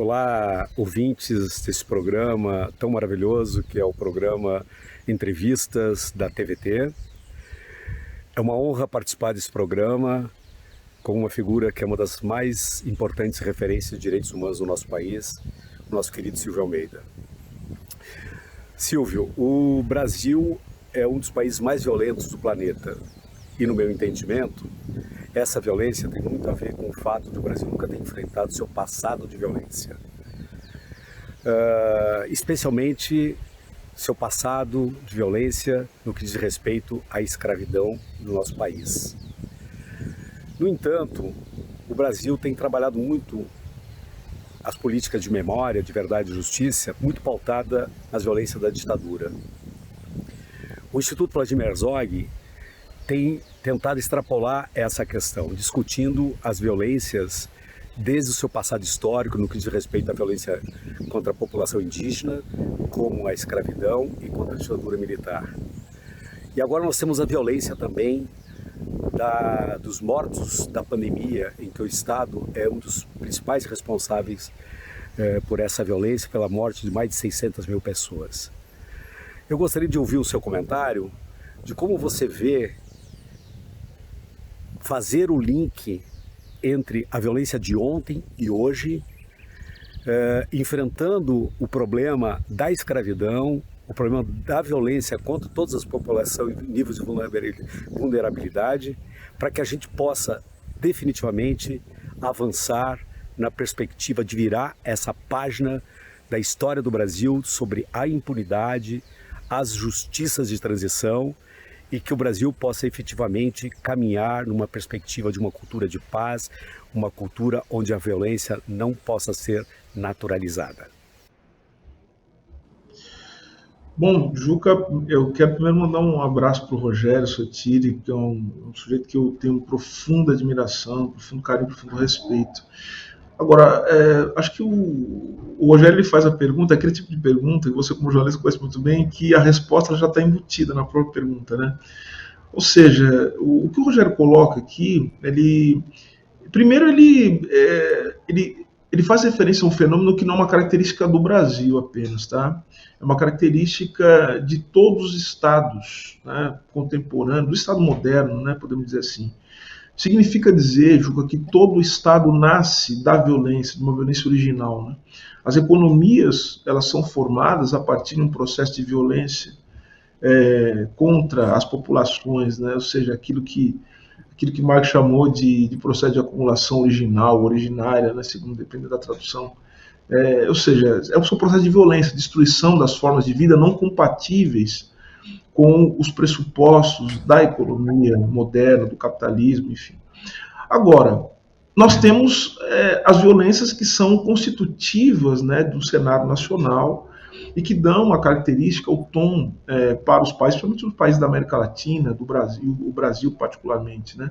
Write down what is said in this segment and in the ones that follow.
Olá, ouvintes desse programa tão maravilhoso que é o programa Entrevistas da TVT. É uma honra participar desse programa com uma figura que é uma das mais importantes referências de direitos humanos do nosso país, o nosso querido Silvio Almeida. Silvio, o Brasil é um dos países mais violentos do planeta e, no meu entendimento, essa violência tem muito a ver com o fato de o Brasil nunca ter enfrentado seu passado de violência. Especialmente seu passado de violência no que diz respeito à escravidão no nosso país. No entanto, o Brasil tem trabalhado muito as políticas de memória, de verdade e justiça, muito pautada nas violências da ditadura. O Instituto Vladimir Herzog tem tentado extrapolar essa questão, discutindo as violências desde o seu passado histórico no que diz respeito à violência contra a população indígena, como a escravidão e contra a ditadura militar. E agora nós temos a violência também dos mortos da pandemia, em que o Estado é um dos principais responsáveis por essa violência, pela morte de mais de 600 mil pessoas. Eu gostaria de ouvir o seu comentário de como você vê fazer o link entre a violência de ontem e hoje, enfrentando o problema da escravidão, o problema da violência contra todas as populações em níveis de vulnerabilidade, para que a gente possa definitivamente avançar na perspectiva de virar essa página da história do Brasil sobre a impunidade, as justiças de transição, e que o Brasil possa efetivamente caminhar numa perspectiva de uma cultura de paz, uma cultura onde a violência não possa ser naturalizada. Bom, Juca, eu quero primeiro mandar um abraço para o Rogério Sotiri, que é um sujeito que eu tenho profunda admiração, profundo carinho, profundo respeito. Agora, acho que o Rogério ele faz a pergunta, aquele tipo de pergunta que você como jornalista conhece muito bem, que a resposta já está embutida na própria pergunta, né? Ou seja, o que o Rogério coloca aqui, primeiro ele faz referência a um fenômeno que não é uma característica do Brasil apenas, tá? É uma característica de todos os estados, né, contemporâneos, do estado moderno, né, podemos dizer assim. Significa dizer, Juca, que todo Estado nasce da violência, de uma violência original, né? As economias, elas são formadas a partir de um processo de violência contra as populações, né? Ou seja, aquilo que Marx chamou de processo de acumulação original, originária, né? Segundo depende da tradução. Ou seja, é um processo de violência, destruição das formas de vida não compatíveis com os pressupostos da economia moderna, do capitalismo, enfim. Agora, nós temos as violências que são constitutivas, né, do cenário nacional e que dão uma característica, o tom para os países, principalmente os países da América Latina, do Brasil, o Brasil particularmente, né?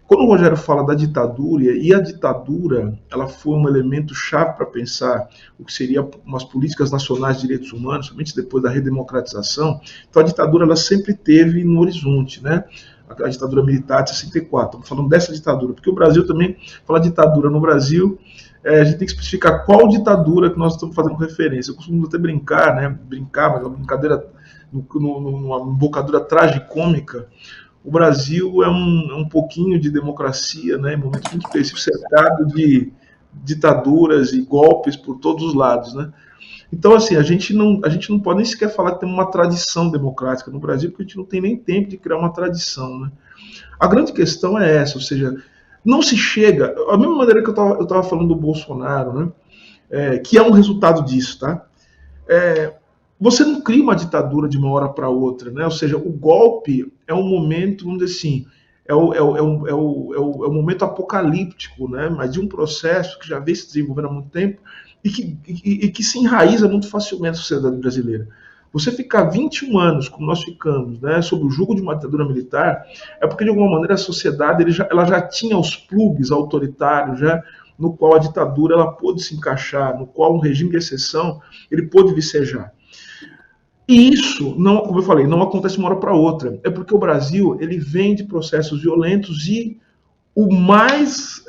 Quando o Rogério fala da ditadura, e a ditadura ela foi um elemento chave para pensar o que seria umas políticas nacionais de direitos humanos, somente depois da redemocratização, então a ditadura ela sempre teve no horizonte, né? A ditadura militar de 64, estamos falando dessa ditadura, porque o Brasil também, fala ditadura no Brasil, a gente tem que especificar qual ditadura que nós estamos fazendo referência. Eu costumo até brincar, né? Mas é uma brincadeira, numa embocadura tragicômica. O Brasil é um pouquinho de democracia, né, em momentos muito específicos, cercado de ditaduras e golpes por todos os lados, né? Então, assim, a gente não pode nem sequer falar que tem uma tradição democrática no Brasil, porque a gente não tem nem tempo de criar uma tradição, né? A grande questão é essa, ou seja, não se chega, da mesma maneira que eu estava falando do Bolsonaro, né, que é um resultado disso, tá? Você não cria uma ditadura de uma hora para outra, né? Ou seja, o golpe é um momento, vamos dizer assim, é o momento apocalíptico, né? Mas de um processo que já vem se desenvolvendo há muito tempo e que se enraiza muito facilmente na sociedade brasileira. Você ficar 21 anos, como nós ficamos, né, sob o jugo de uma ditadura militar, é porque de alguma maneira a sociedade ela já tinha os plugs autoritários, já, no qual a ditadura ela pôde se encaixar, no qual um regime de exceção ele pôde vicejar. E isso, não, como eu falei, não acontece de uma hora para outra. É porque o Brasil ele vem de processos violentos e o mais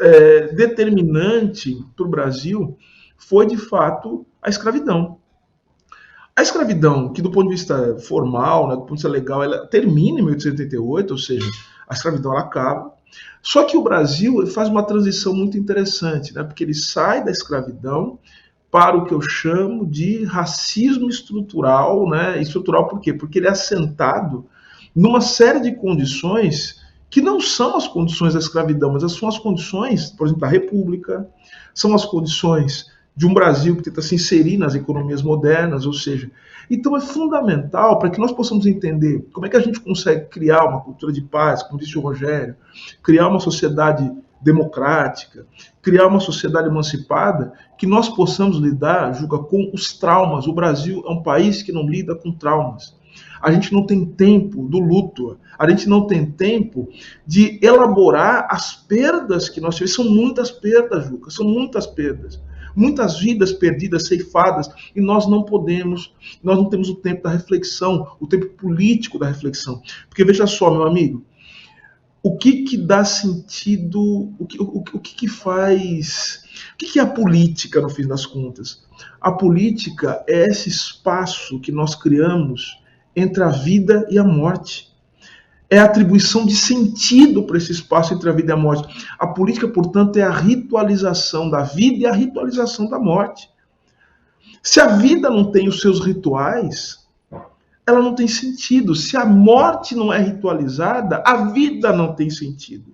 determinante para o Brasil foi, de fato, a escravidão. A escravidão, que do ponto de vista formal, né, do ponto de vista legal, ela termina em 1888, ou seja, a escravidão ela acaba. Só que o Brasil faz uma transição muito interessante, né, porque ele sai da escravidão para o que eu chamo de racismo estrutural, né? Estrutural por quê? Porque ele é assentado numa série de condições que não são as condições da escravidão, mas são as condições, por exemplo, da República, são as condições de um Brasil que tenta se inserir nas economias modernas, ou seja, então é fundamental para que nós possamos entender como é que a gente consegue criar uma cultura de paz, como disse o Rogério, criar uma sociedade democrática, criar uma sociedade emancipada, que nós possamos lidar, Juca, com os traumas. O Brasil é um país que não lida com traumas. A gente não tem tempo do luto, a gente não tem tempo de elaborar as perdas que nós tivemos. São muitas perdas, Juca, são muitas perdas. Muitas vidas perdidas, ceifadas, e nós não temos o tempo da reflexão, o tempo político da reflexão. Porque veja só, meu amigo, o que dá sentido, o que faz, o que é a política no fim das contas? A política é esse espaço que nós criamos entre a vida e a morte. É a atribuição de sentido para esse espaço entre a vida e a morte. A política, portanto, é a ritualização da vida e a ritualização da morte. Se a vida não tem os seus rituais, ela não tem sentido. Se a morte não é ritualizada, a vida não tem sentido.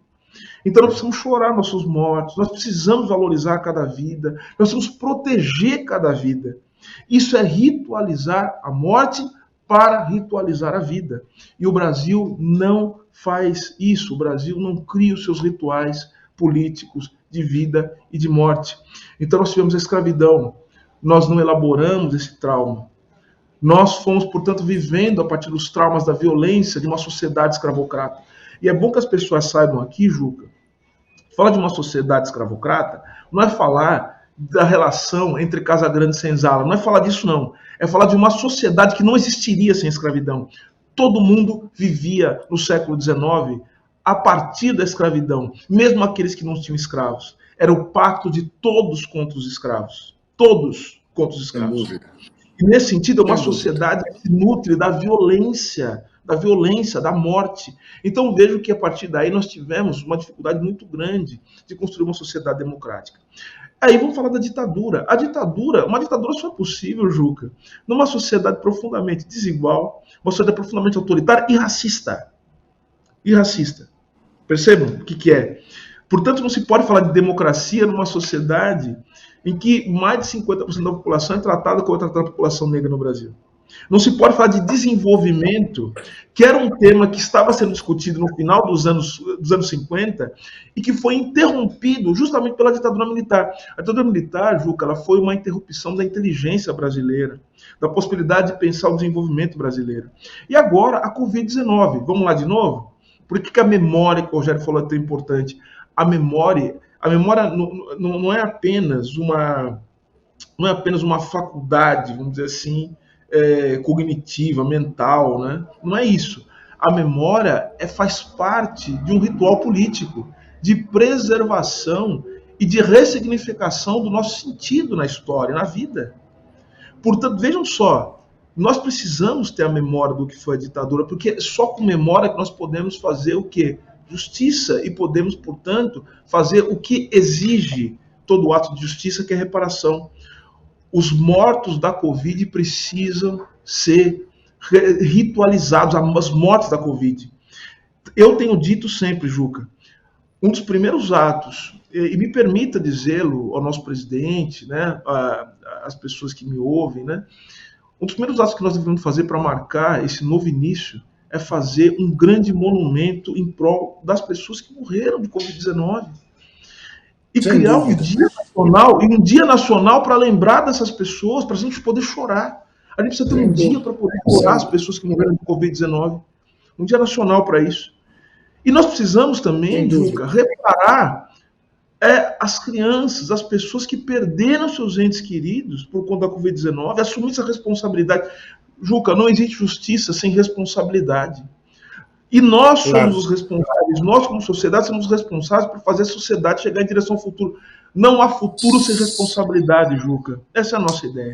Então nós precisamos chorar nossos mortos, nós precisamos valorizar cada vida, nós precisamos proteger cada vida. Isso é ritualizar a morte para ritualizar a vida. E o Brasil não faz isso. O Brasil não cria os seus rituais políticos de vida e de morte. Então nós tivemos a escravidão. Nós não elaboramos esse trauma. Nós fomos, portanto, vivendo a partir dos traumas da violência de uma sociedade escravocrata. E é bom que as pessoas saibam aqui, Juca, falar de uma sociedade escravocrata não é falar da relação entre Casa Grande e Senzala, não é falar disso não, é falar de uma sociedade que não existiria sem escravidão. Todo mundo vivia no século XIX a partir da escravidão, mesmo aqueles que não tinham escravos. Era o pacto de todos contra os escravos, todos contra os escravos. E nesse sentido é uma sociedade que se nutre da violência, da morte. Então vejo que a partir daí nós tivemos uma dificuldade muito grande de construir uma sociedade democrática. Aí vamos falar da ditadura. Uma ditadura só é possível, Juca, numa sociedade profundamente desigual, uma sociedade profundamente autoritária e racista. Percebam o que é? Portanto, não se pode falar de democracia numa sociedade em que mais de 50% da população é tratada como é tratada a população negra no Brasil. Não se pode falar de desenvolvimento, que era um tema que estava sendo discutido no final dos anos 50 e que foi interrompido justamente pela ditadura militar. A ditadura militar, Juca, ela foi uma interrupção da inteligência brasileira, da possibilidade de pensar o desenvolvimento brasileiro. E agora, a Covid-19. Vamos lá de novo? Por que a memória que o Rogério falou é tão importante? A memória não é apenas uma faculdade, vamos dizer assim, cognitiva, mental, né? Não é isso. A memória faz parte de um ritual político, de preservação e de ressignificação do nosso sentido na história, na vida. Portanto, vejam só, nós precisamos ter a memória do que foi a ditadura, porque só com memória que nós podemos fazer o quê? Justiça, e podemos, portanto, fazer o que exige todo ato de justiça, que é reparação. Os mortos da Covid precisam ser ritualizados, as mortes da Covid. Eu tenho dito sempre, Juca, um dos primeiros atos, e me permita dizê-lo ao nosso presidente, né, às pessoas que me ouvem, né, um dos primeiros atos que nós devemos fazer para marcar esse novo início é fazer um grande monumento em prol das pessoas que morreram de Covid-19. E sem criar dúvida. um dia nacional para lembrar dessas pessoas, para a gente poder chorar. A gente precisa ter um dia para poder chorar as pessoas que morreram de Covid-19. Um dia nacional para isso. E nós precisamos também, Juca, reparar as crianças, as pessoas que perderam seus entes queridos por conta da Covid-19, assumir essa responsabilidade. Juca, não existe justiça sem responsabilidade. E nós somos os responsáveis, nós como sociedade somos os responsáveis por fazer a sociedade chegar em direção ao futuro. Não há futuro sem responsabilidade, Juca. Essa é a nossa ideia.